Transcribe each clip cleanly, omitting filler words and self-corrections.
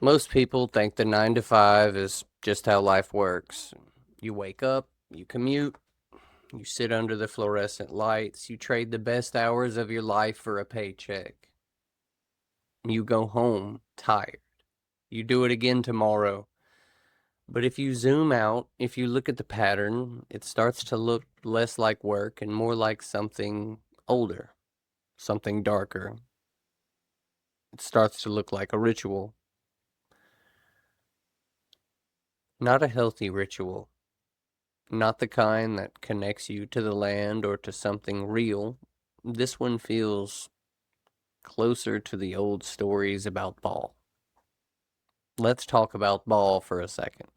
Most people think the 9 to 5 is just how life works. You wake up, you commute, you sit under the fluorescent lights, you trade the best hours of your life for a paycheck. You go home tired. You do it again tomorrow. But if you zoom out, if you look at the pattern, it starts to look less like work and more like something older, something darker. It starts to look like a ritual. Not a healthy ritual. Not the kind that connects you to the land or to something real. This one feels closer to the old stories about Baal. Let's talk about Baal for a second.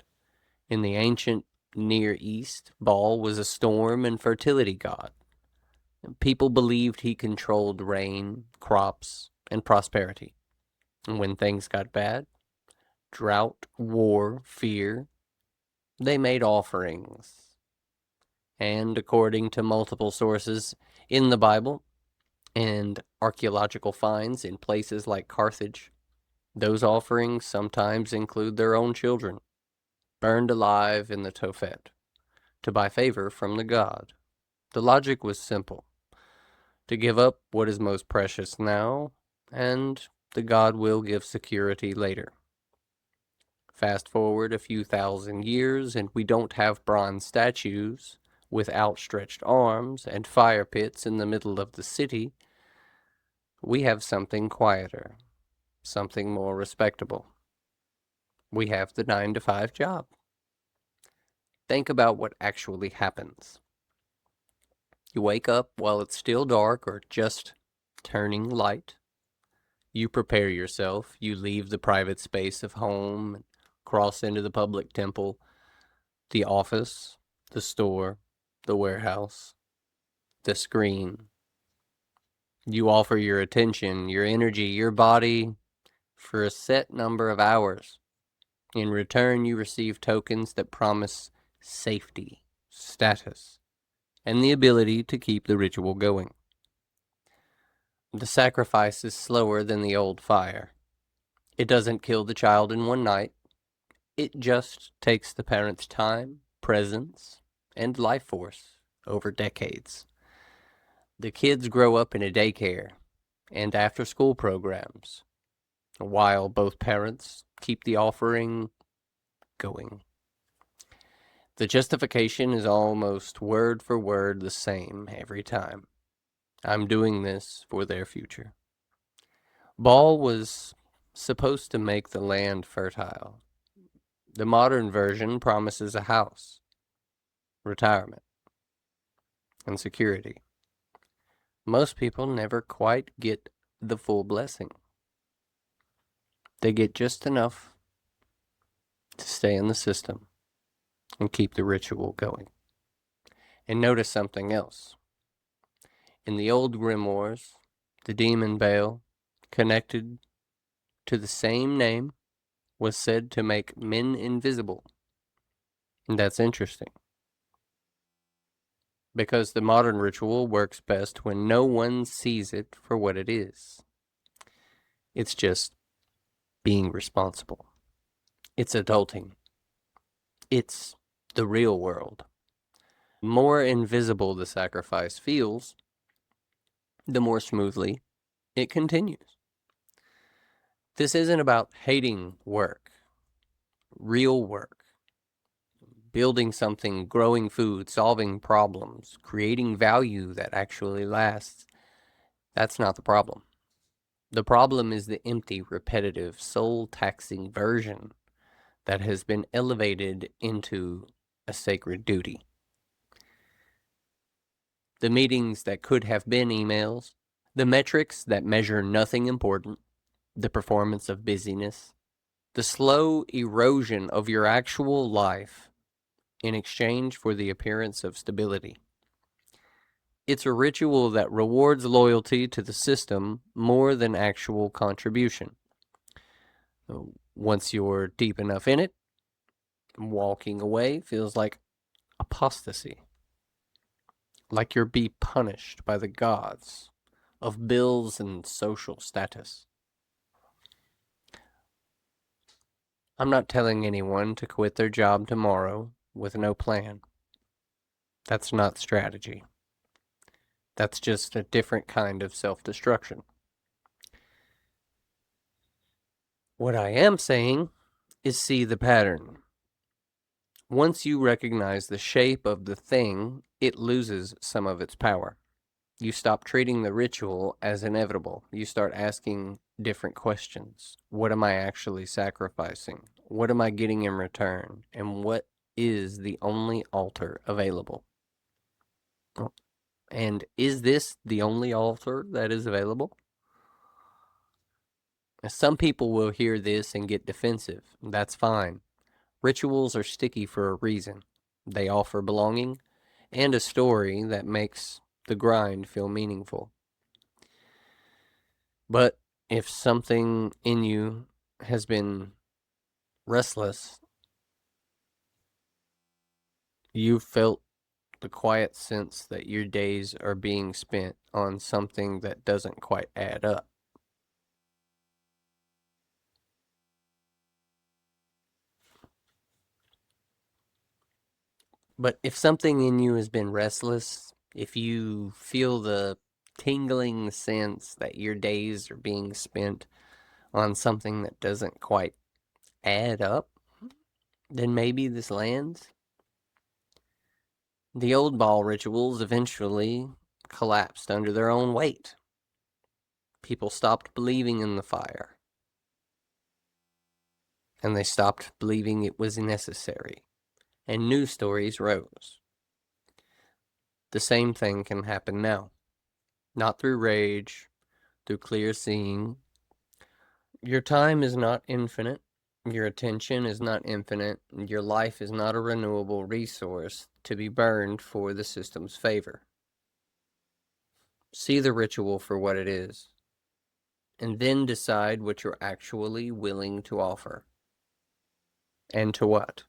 In the ancient Near East, Baal was a storm and fertility god. People believed he controlled rain, crops, and prosperity. And when things got bad, drought, war, fear, they made offerings. And according to multiple sources in the Bible and archaeological finds in places like Carthage, those offerings sometimes include their own children, burned alive in the Tophet, to buy favor from the god. The logic was simple: to give up what is most precious now, and the god will give security later. Fast forward a few thousand years, and we don't have bronze statues with outstretched arms and fire pits in the middle of the city. We have something quieter, something more respectable. We have the 9 to 5 job. Think about what actually happens. You wake up while it's still dark or just turning light. You prepare yourself. You leave the private space of home and cross into the public temple, the office, the store, the warehouse, the screen. You offer your attention, your energy, your body for a set number of hours. In return, you receive tokens that promise safety, status, and the ability to keep the ritual going. The sacrifice is slower than the old fire. It doesn't kill the child in one night. It just takes the parent's time, presence, and life force over decades. The kids grow up in a daycare and after-school programs, while both parents keep the offering going. The justification is almost word for word the same every time. I'm doing this for their future. Baal was supposed to make the land fertile. The modern version promises a house, retirement, and security. Most people never quite get the full blessing. They get just enough to stay in the system and keep the ritual going. And notice something else. In the old grimoires, the demon Baal, connected to the same name, was said to make men invisible. And that's interesting, because the modern ritual works best when no one sees it for what it is. It's just being responsible. It's adulting. It's the real world. The more invisible the sacrifice feels, the more smoothly it continues. This isn't about hating work, real work, building something, growing food, solving problems, creating value that actually lasts. That's not the problem. The problem is the empty, repetitive, soul-taxing version that has been elevated into a sacred duty. The meetings that could have been emails, the metrics that measure nothing important, the performance of busyness, the slow erosion of your actual life in exchange for the appearance of stability. It's a ritual that rewards loyalty to the system more than actual contribution. Once you're deep enough in it, walking away feels like apostasy, like you're being punished by the gods of bills and social status. I'm not telling anyone to quit their job tomorrow with no plan. That's not strategy. That's just a different kind of self-destruction. What I am saying is see the pattern. Once you recognize the shape of the thing, it loses some of its power. You stop treating the ritual as inevitable. You start asking different questions. What am I actually sacrificing? What am I getting in return? And what is the only altar available? And is this the only altar that is available? Some people will hear this and get defensive. That's fine. Rituals are sticky for a reason. They offer belonging and a story that makes the grind feel meaningful. But if something in you has been restless, you've felt the quiet sense that your days are being spent on something that doesn't quite add up. But if something in you has been restless, if you feel the tingling sense that your days are being spent on something that doesn't quite add up, then maybe this lands. The old Baal rituals eventually collapsed under their own weight. People stopped believing in the fire, and they stopped believing it was necessary, and new stories rose. The same thing can happen now, not through rage, through clear seeing. Your time is not infinite. Your attention is not infinite. Your life is not a renewable resource to be burned for the system's favor. See the ritual for what it is, and then decide what you're actually willing to offer. And to what?